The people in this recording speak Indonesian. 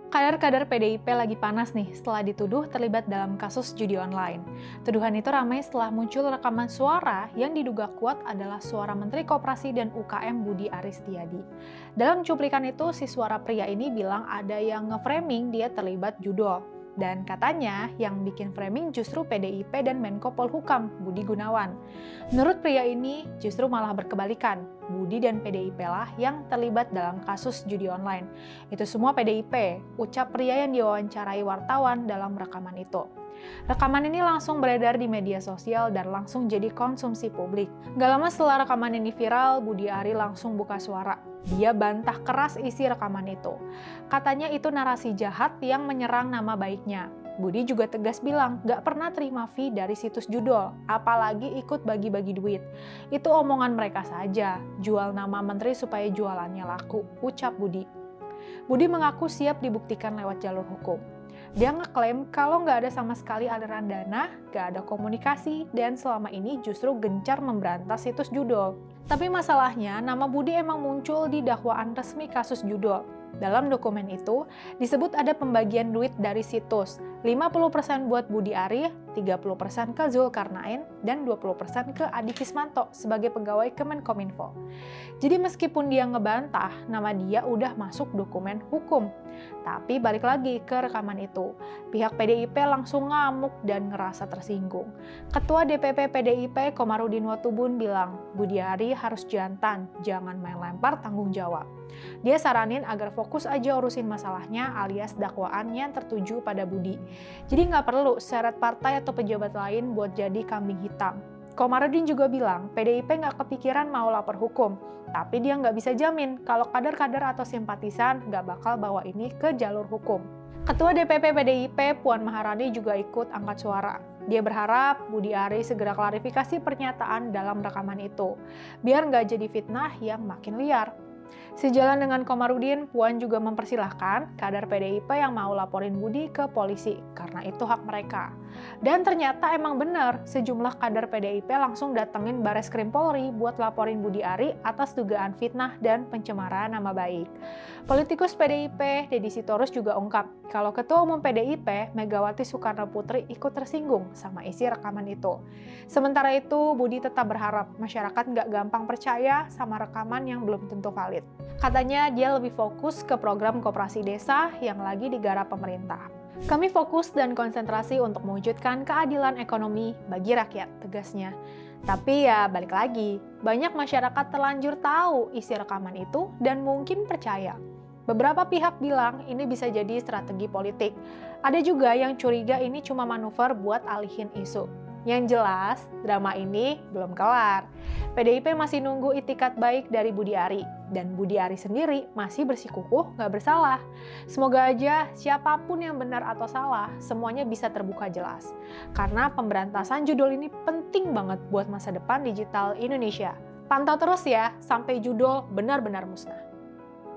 Kader-kader PDIP lagi panas nih setelah dituduh terlibat dalam kasus judi online. Tuduhan itu ramai setelah muncul rekaman suara yang diduga kuat adalah suara Menteri Koperasi dan UKM Budi Aris Setiadi. Dalam cuplikan itu, si suara pria ini bilang ada yang nge-framing dia terlibat judol. Dan katanya yang bikin framing justru PDIP dan Menko Polhukam, Budi Gunawan. Menurut pria ini, justru malah berkebalikan. Budi dan PDIP lah yang terlibat dalam kasus judi online. Itu semua PDIP, ucap pria yang diwawancarai wartawan dalam rekaman itu. Rekaman ini langsung beredar di media sosial dan langsung jadi konsumsi publik. Gak lama setelah rekaman ini viral, Budi Ari langsung buka suara. Dia bantah keras isi rekaman itu. Katanya itu narasi jahat yang menyerang nama baiknya. Budi juga tegas bilang gak pernah terima fee dari situs judol, apalagi ikut bagi-bagi duit. Itu omongan mereka saja, jual nama menteri supaya jualannya laku, ucap Budi. Budi mengaku siap dibuktikan lewat jalur hukum. Dia ngeklaim kalau nggak ada sama sekali aliran dana, nggak ada komunikasi, dan selama ini justru gencar memberantas situs judol. Tapi masalahnya, nama Budi emang muncul di dakwaan resmi kasus judol. Dalam dokumen itu, disebut ada pembagian duit dari situs, 50% buat Budi Ari, 30% ke Zulkarnain, dan 20% ke Adi Kismanto sebagai pegawai Kemenkominfo. Jadi meskipun dia ngebantah, nama dia udah masuk dokumen hukum. Tapi balik lagi ke rekaman itu, pihak PDIP langsung ngamuk dan ngerasa tersinggung. Ketua DPP PDIP Komarudin Watubun bilang, Budi Ari harus jantan, jangan main lempar tanggung jawab. Dia saranin agar fokus aja urusin masalahnya alias dakwaan yang tertuju pada Budi. Jadi nggak perlu seret partai atau pejabat lain buat jadi kambing hitam. Komarudin juga bilang, PDIP nggak kepikiran mau lapor hukum, tapi dia nggak bisa jamin kalau kader-kader atau simpatisan nggak bakal bawa ini ke jalur hukum. Ketua DPP PDIP Puan Maharani juga ikut angkat suara. Dia berharap Budi Ari segera klarifikasi pernyataan dalam rekaman itu, biar nggak jadi fitnah yang makin liar. Sejalan dengan Komarudin, Puan juga mempersilahkan kader PDIP yang mau laporin Budi ke polisi, karena itu hak mereka. Dan ternyata emang benar, sejumlah kader PDIP langsung datengin Bareskrim Polri buat laporin Budi Ari atas dugaan fitnah dan pencemaran nama baik. Politikus PDIP, Deddy Sitorus juga ungkap, kalau Ketua Umum PDIP, Megawati Soekarno Putri ikut tersinggung sama isi rekaman itu. Sementara itu, Budi tetap berharap masyarakat nggak gampang percaya sama rekaman yang belum tentu valid. Katanya dia lebih fokus ke program koperasi desa yang lagi digarap pemerintah. Kami fokus dan konsentrasi untuk mewujudkan keadilan ekonomi bagi rakyat, tegasnya. Tapi ya balik lagi, banyak masyarakat terlanjur tahu isi rekaman itu dan mungkin percaya. Beberapa pihak bilang ini bisa jadi strategi politik. Ada juga yang curiga ini cuma manuver buat alihin isu. Yang jelas, drama ini belum kelar. PDIP masih nunggu itikat baik dari Budi Ari, dan Budi Ari sendiri masih bersikukuh nggak bersalah. Semoga aja siapapun yang benar atau salah, semuanya bisa terbuka jelas. Karena pemberantasan judul ini penting banget buat masa depan digital Indonesia. Pantau terus ya, sampai judul benar-benar musnah.